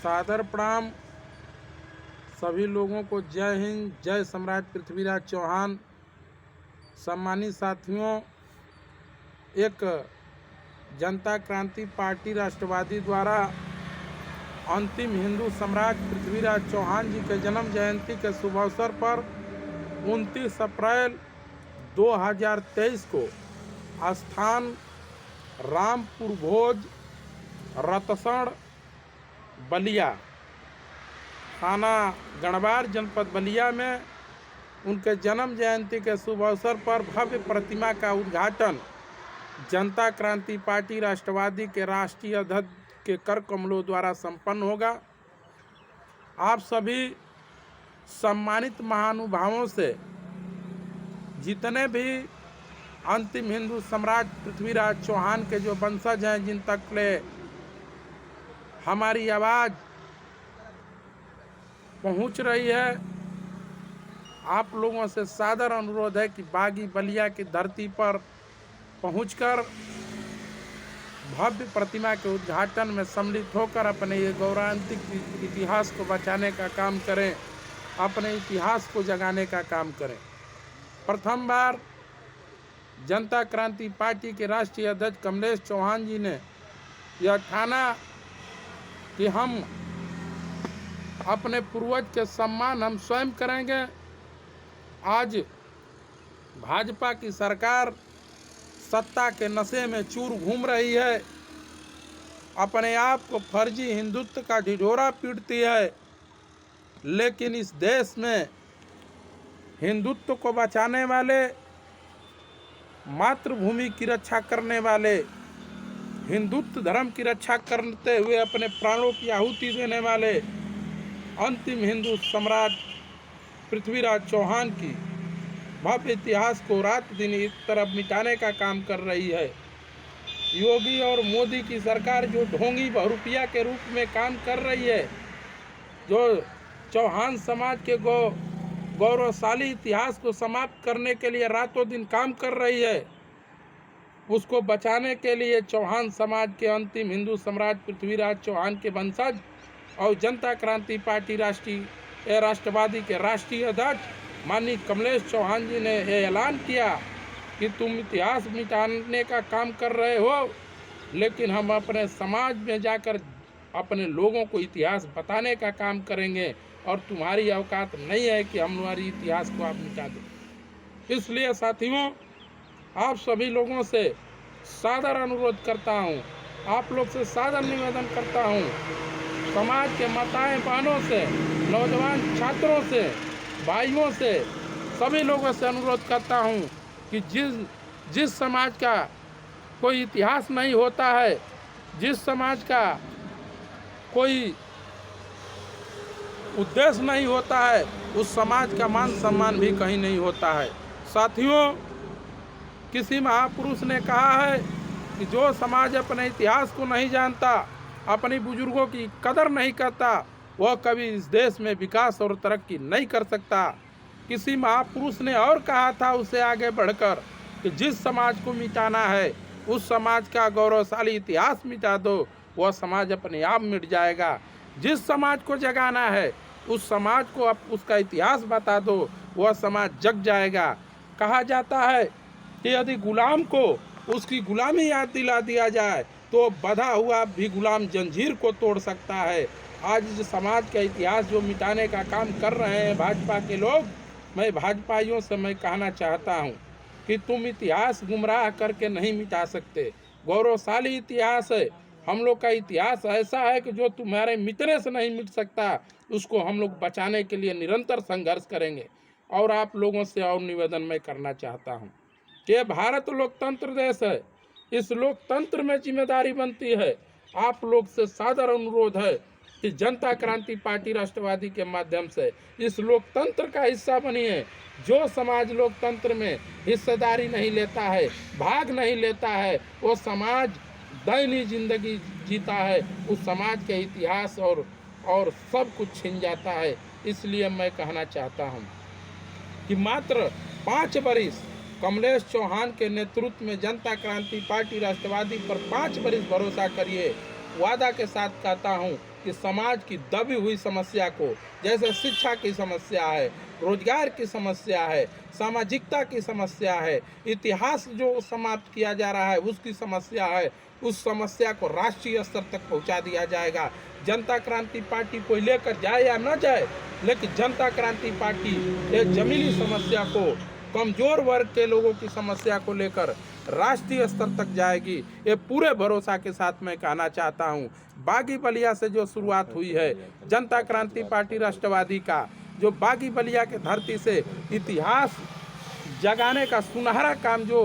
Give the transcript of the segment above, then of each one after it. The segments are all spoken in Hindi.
सादर प्रणाम सभी लोगों को। जय हिंद, जय सम्राट पृथ्वीराज चौहान। सम्मानित साथियों, एक जनता क्रांति पार्टी राष्ट्रवादी द्वारा अंतिम हिंदू सम्राट पृथ्वीराज चौहान जी के जन्म जयंती के शुभ अवसर पर 29 अप्रैल 2023 को स्थान रामपुर भोज, रतसण, बलिया, थाना गणवार, जनपद बलिया में उनके जन्म जयंती के शुभ अवसर पर भव्य प्रतिमा का उद्घाटन जनता क्रांति पार्टी राष्ट्रवादी के राष्ट्रीय अध्यक्ष के कर कमलों द्वारा संपन्न होगा। आप सभी सम्मानित महानुभावों से जितने भी अंतिम हिंदू सम्राट पृथ्वीराज चौहान के जो वंशज हैं, जिन तक ले हमारी आवाज़ पहुंच रही है, आप लोगों से सादर अनुरोध है कि बागी बलिया की धरती पर पहुंचकर भव्य प्रतिमा के उद्घाटन में सम्मिलित होकर अपने ये गौरवान्वित इतिहास को बचाने का काम करें, अपने इतिहास को जगाने का काम करें। प्रथम बार जनता क्रांति पार्टी के राष्ट्रीय अध्यक्ष कमलेश चौहान जी ने यह ठाना कि हम अपने पूर्वज के सम्मान हम स्वयं करेंगे। आज भाजपा की सरकार सत्ता के नशे में चूर घूम रही है, अपने आप को फर्जी हिंदुत्व का ढिढोरा पीटती है, लेकिन इस देश में हिंदुत्व को बचाने वाले, मातृभूमि की रक्षा करने वाले, हिंदुत्व धर्म की रक्षा करते हुए अपने प्राणों की आहुति देने वाले अंतिम हिंदू सम्राट पृथ्वीराज चौहान की भव्य इतिहास को रात दिन एक तरफ मिटाने का काम कर रही है। योगी और मोदी की सरकार जो ढोंगी बहुरूपिया के रूप में काम कर रही है, जो चौहान समाज के गौरवशाली इतिहास को समाप्त करने के लिए रातों दिन काम कर रही है, उसको बचाने के लिए चौहान समाज के अंतिम हिंदू सम्राट पृथ्वीराज चौहान के वंशज और जनता क्रांति पार्टी राष्ट्रवादी के राष्ट्रीय अध्यक्ष माननीय कमलेश चौहान जी ने यह ऐलान किया कि तुम इतिहास मिटाने का काम कर रहे हो, लेकिन हम अपने समाज में जाकर अपने लोगों को इतिहास बताने का काम करेंगे और तुम्हारी औकात नहीं है कि हमारी इतिहास को आप मिटा दो। इसलिए साथियों, आप सभी लोगों से सादर अनुरोध करता हूँ, आप लोग से सादर निवेदन करता हूँ, समाज के माताएं बहनों से, नौजवान छात्रों से, भाइयों से, सभी लोगों से अनुरोध करता हूँ कि जिस समाज का कोई इतिहास नहीं होता है, जिस समाज का कोई उद्देश्य नहीं होता है, उस समाज का मान सम्मान भी कहीं नहीं होता है। साथियों, किसी महापुरुष ने कहा है कि जो समाज अपने इतिहास को नहीं जानता, अपने बुजुर्गों की कदर नहीं करता, वह कभी इस देश में विकास और तरक्की नहीं कर सकता। किसी महापुरुष ने और कहा था उससे आगे बढ़कर कि जिस समाज को मिटाना है, उस समाज का गौरवशाली इतिहास मिटा दो, वह समाज अपने आप मिट जाएगा। जिस समाज को जगाना है, उस समाज को उसका इतिहास बता दो, वह समाज जग जाएगा। कहा जाता है कि यदि गुलाम को उसकी गुलामी याद दिला दिया जाए तो बंधा हुआ भी गुलाम जंजीर को तोड़ सकता है। आज इस समाज का इतिहास जो मिटाने का काम कर रहे हैं भाजपा के लोग, मैं भाजपाइयों से मैं कहना चाहता हूं कि तुम इतिहास गुमराह करके नहीं मिटा सकते। गौरवशाली इतिहास है, हम लोग का इतिहास ऐसा है कि जो तुम्हारे मिटने से नहीं मिट सकता, उसको हम लोग बचाने के लिए निरंतर संघर्ष करेंगे। और आप लोगों से और निवेदन मैं करना चाहता हूँ कि भारत लोकतंत्र देश है, इस लोकतंत्र में जिम्मेदारी बनती है। आप लोग से सादर अनुरोध है कि जनता क्रांति पार्टी राष्ट्रवादी के माध्यम से इस लोकतंत्र का हिस्सा बनिए। जो समाज लोकतंत्र में हिस्सेदारी नहीं लेता है, भाग नहीं लेता है, वो समाज दैनिक जिंदगी जीता है, उस समाज के इतिहास और सब कुछ छिन जाता है। इसलिए मैं कहना चाहता हूँ कि मात्र 5 बरिस कमलेश चौहान के नेतृत्व में जनता क्रांति पार्टी राष्ट्रवादी पर 5 बरिस भरोसा करिए। वादा के साथ कहता हूँ कि समाज की दबी हुई समस्या को, जैसे शिक्षा की समस्या है, रोजगार की समस्या है, सामाजिकता की समस्या है, इतिहास जो समाप्त किया जा रहा है उसकी समस्या है, उस समस्या को राष्ट्रीय स्तर तक पहुंचा दिया जाएगा। जनता क्रांति पार्टी कोई लेकर जाए या न जाए, लेकिन जनता क्रांति पार्टी ये जमीनी समस्या को, कमजोर वर्ग के लोगों की समस्या को लेकर राष्ट्रीय स्तर तक जाएगी। ये पूरे भरोसा के साथ मैं कहना चाहता हूँ। बागी बलिया से जो शुरुआत हुई है जनता क्रांति पार्टी राष्ट्रवादी का, जो बागी बलिया के धरती से इतिहास जगाने का सुनहरा काम जो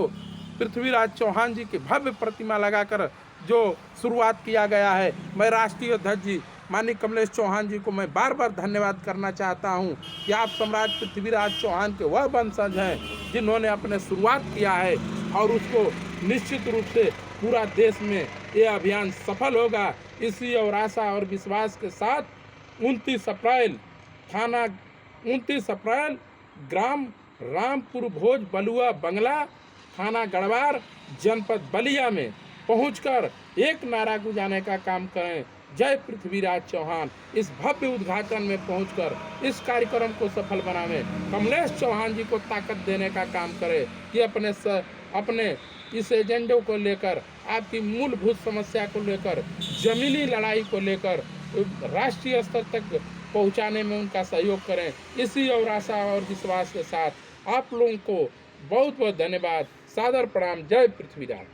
पृथ्वीराज चौहान जी की भव्य प्रतिमा लगाकर जो शुरुआत किया गया है, मैं राष्ट्रीय अध्यक्ष जी माननीय कमलेश चौहान जी को मैं बार बार धन्यवाद करना चाहता हूं कि आप सम्राट पृथ्वीराज चौहान के वह वंशज हैं जिन्होंने अपने शुरुआत किया है, और उसको निश्चित रूप से पूरा देश में ये अभियान सफल होगा। इसी और आशा और विश्वास के साथ 29 अप्रैल ग्राम रामपुर भोज बलुआ बंगला, थाना गढ़वार, जनपद बलिया में पहुंचकर एक नारा गुजारने का काम करें, जय पृथ्वीराज चौहान। इस भव्य उद्घाटन में पहुंचकर इस कार्यक्रम को सफल बनावे, कमलेश चौहान जी को ताकत देने का काम करें कि अपने इस एजेंडे को लेकर, आपकी मूलभूत समस्या को लेकर, जमीनी लड़ाई को लेकर राष्ट्रीय स्तर तक पहुंचाने में उनका सहयोग करें। इसी और आशा और विश्वास के साथ आप लोगों को बहुत बहुत धन्यवाद, सादर प्रणाम, जय पृथ्वीराज।